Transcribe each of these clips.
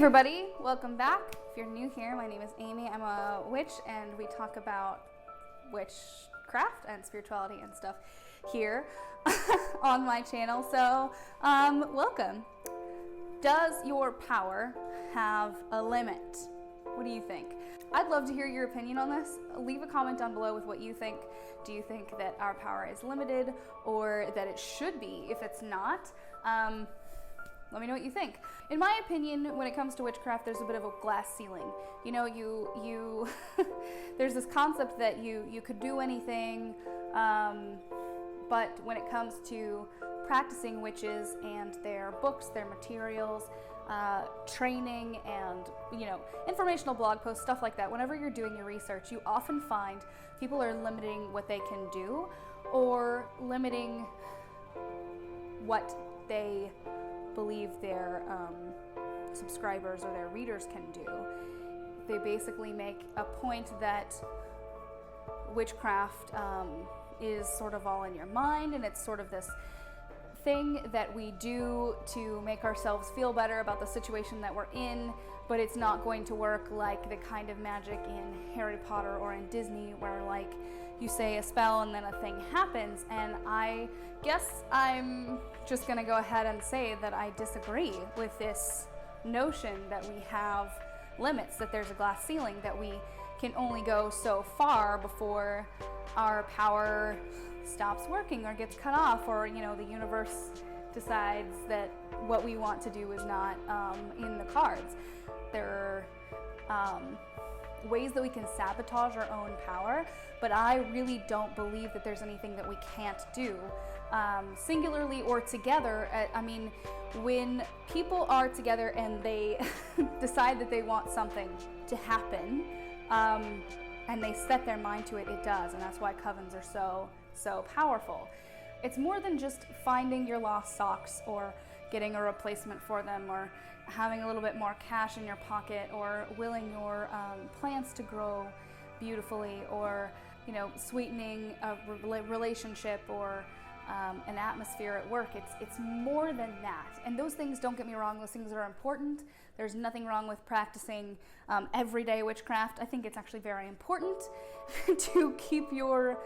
everybody, welcome back. If you're new here, my name is Amy. I'm a witch and we talk about witchcraft and spirituality and stuff here on my channel. So, welcome. Does your power have a limit? What do you think? I'd love to hear your opinion on this. Leave a comment down below with what you think. Do you think that our power is limited or that it should be if it's not? Let me know what you think. In my opinion, when it comes to witchcraft, there's a bit of a glass ceiling. You know, you there's this concept that you could do anything, but when it comes to practicing witches and their books, their materials, training, and informational blog posts, stuff like that, whenever you're doing your research, you often find people are limiting what they can do or limiting what they believe their subscribers or their readers can do. They basically make a point that witchcraft is sort of all in your mind, and it's sort of this thing that we do to make ourselves feel better about the situation that we're in, but it's not going to work like the kind of magic in Harry Potter or in Disney where like you say a spell and then a thing happens. And I guess I'm just gonna go ahead and say that I disagree with this notion that we have limits, that there's a glass ceiling, that we can only go so far before our power stops working or gets cut off, or the universe decides that what we want to do is not in the cards. There are ways that we can sabotage our own power, but I really don't believe that there's anything that we can't do, singularly or together. I mean, when people are together and they decide that they want something to happen, and they set their mind to it, it does, and that's why covens are so powerful. It's more than just finding your lost socks or getting a replacement for them, or having a little bit more cash in your pocket, or willing your plants to grow beautifully, or sweetening a relationship, or an atmosphere at work. It's more than that. And those things, don't get me wrong, those things are important. There's nothing wrong with practicing everyday witchcraft. I think it's actually very important to keep your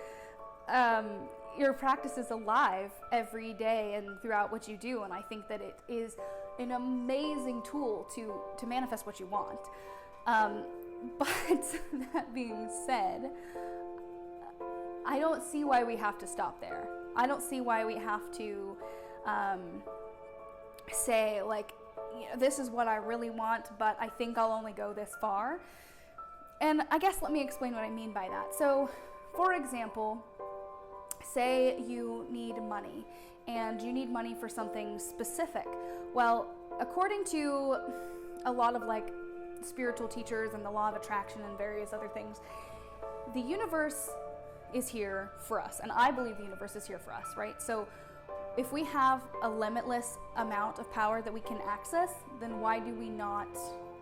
practices alive every day and throughout what you do. And I think that it is an amazing tool to manifest what you want. But that being said, I don't see why we have to stop there. I don't see why we have to say, like, this is what I really want, but I think I'll only go this far. And I guess let me explain what I mean by that. So, for example, say you need money, and you need money for something specific. Well, according to a lot of like spiritual teachers and the law of attraction and various other things, the universe is here for us, and I believe the universe is here for us, right? So if we have a limitless amount of power that we can access, then why do we not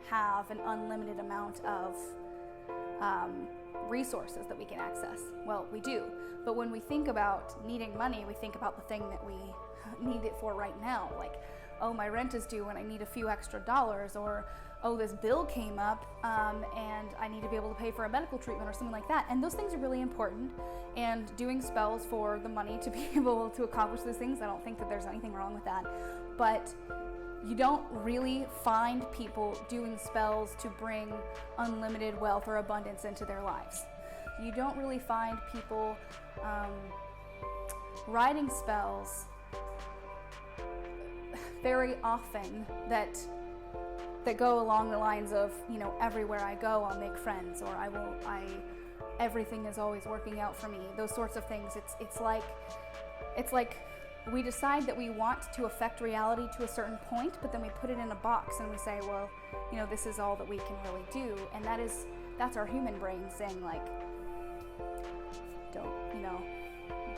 have an unlimited amount of resources that we can access? Well, we do. But when we think about needing money, we think about the thing that we need it for right now. Like, oh, my rent is due and I need a few extra dollars, or oh, this bill came up and I need to be able to pay for a medical treatment or something like that. And those things are really important. And doing spells for the money to be able to accomplish those things, I don't think that there's anything wrong with that. But you don't really find people doing spells to bring unlimited wealth or abundance into their lives. You don't really find people writing spells very often that go along the lines of, everywhere I go, I'll make friends, or everything is always working out for me. Those sorts of things. It's like we decide that we want to affect reality to a certain point, but then we put it in a box and we say, well, this is all that we can really do. And that's our human brain saying, like,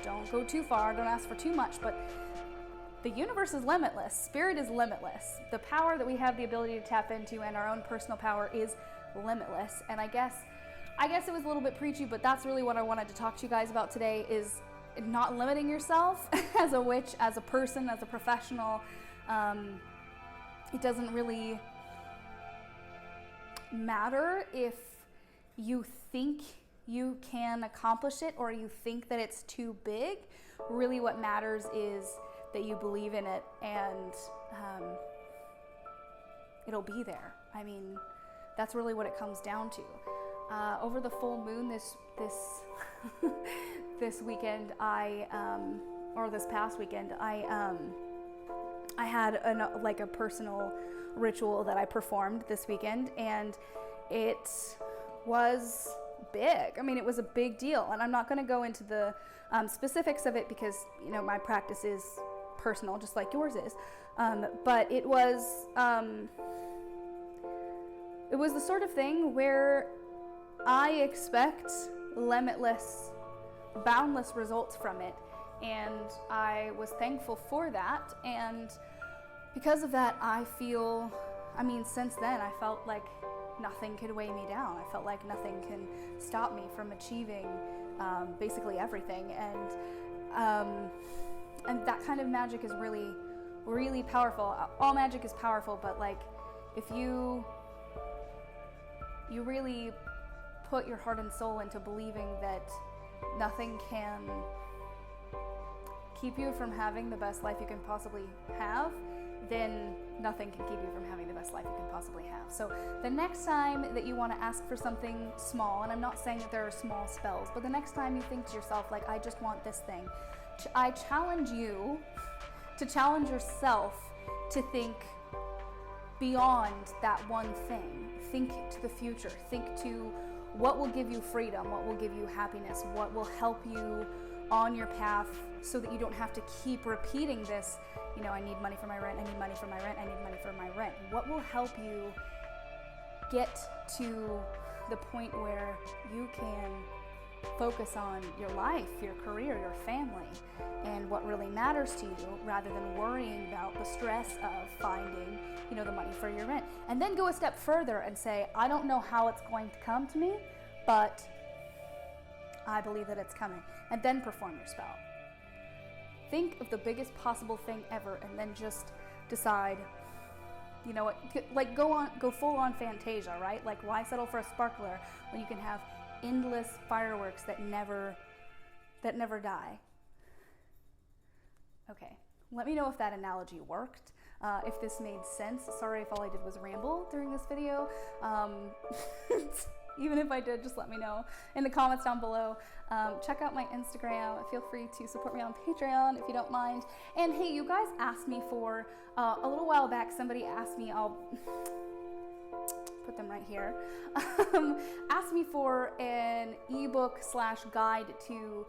don't go too far, don't ask for too much. But the universe is limitless. Spirit is limitless. The power that we have the ability to tap into and our own personal power is limitless. And I guess it was a little bit preachy, but that's really what I wanted to talk to you guys about today, is not limiting yourself as a witch, as a person, as a professional. It doesn't really matter if you think you can accomplish it or you think that it's too big. Really what matters is that you believe in it, and it'll be there. I mean, that's really what it comes down to. Over the full moon this this weekend, or this past weekend, I had a personal ritual that I performed this weekend, and it was big. I mean, it was a big deal, and I'm not going to go into the specifics of it because, you know, my practice is personal, just like yours is. But it was the sort of thing where I expect limitless, boundless results from it, and I was thankful for that. And because of that, since then I felt like nothing could weigh me down. I felt like nothing can stop me from achieving basically everything. And that kind of magic is really, really powerful. All magic is powerful, but like if you really put your heart and soul into believing that nothing can keep you from having the best life you can possibly have, then nothing can keep you from having the best life you can possibly have. So the next time that you want to ask for something small, and I'm not saying that there are small spells, but the next time you think to yourself, like, I just want this thing, I challenge you to challenge yourself to think beyond that one thing. Think to the future. Think to what will give you freedom, what will give you happiness, what will help you on your path so that you don't have to keep repeating this, you know, I need money for my rent, I need money for my rent, I need money for my rent. What will help you get to the point where you can focus on your life, your career, your family, and what really matters to you, rather than worrying about the stress of finding, you know, the money for your rent. And then go a step further and say, I don't know how it's going to come to me, but I believe that it's coming. And then perform your spell. Think of the biggest possible thing ever, and then just decide, you know what, like go full on Fantasia, right? Like, why settle for a sparkler when you can have endless fireworks that never die? Okay, let me know if that analogy worked, if this made sense. Sorry if all I did was ramble during this video. Even if I did, just let me know in the comments down below. Check out my Instagram. Feel free to support me on Patreon if you don't mind. And hey, you guys asked me for, a little while back, somebody asked me, I'll put them right here, asked me for an ebook / guide to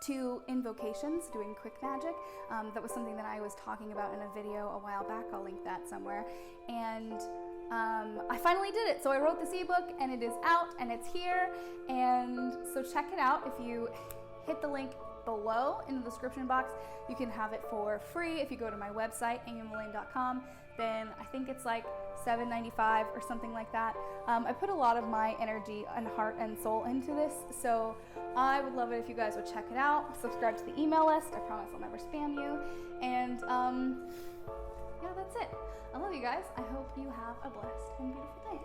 to Invocations, doing quick magic. That was something that I was talking about in a video a while back. I'll link that somewhere. And I finally did it. So I wrote this ebook, and it is out, and it's here. And so check it out. If you hit the link below in the description box, you can have it for free. If you go to my website, amymelaine.com, then I think it's like $7.95 or something like that. I put a lot of my energy and heart and soul into this, so I would love it if you guys would check it out. Subscribe to the email list. I promise I'll never spam you. And yeah, that's it. I love you guys. I hope you have a blessed and beautiful day.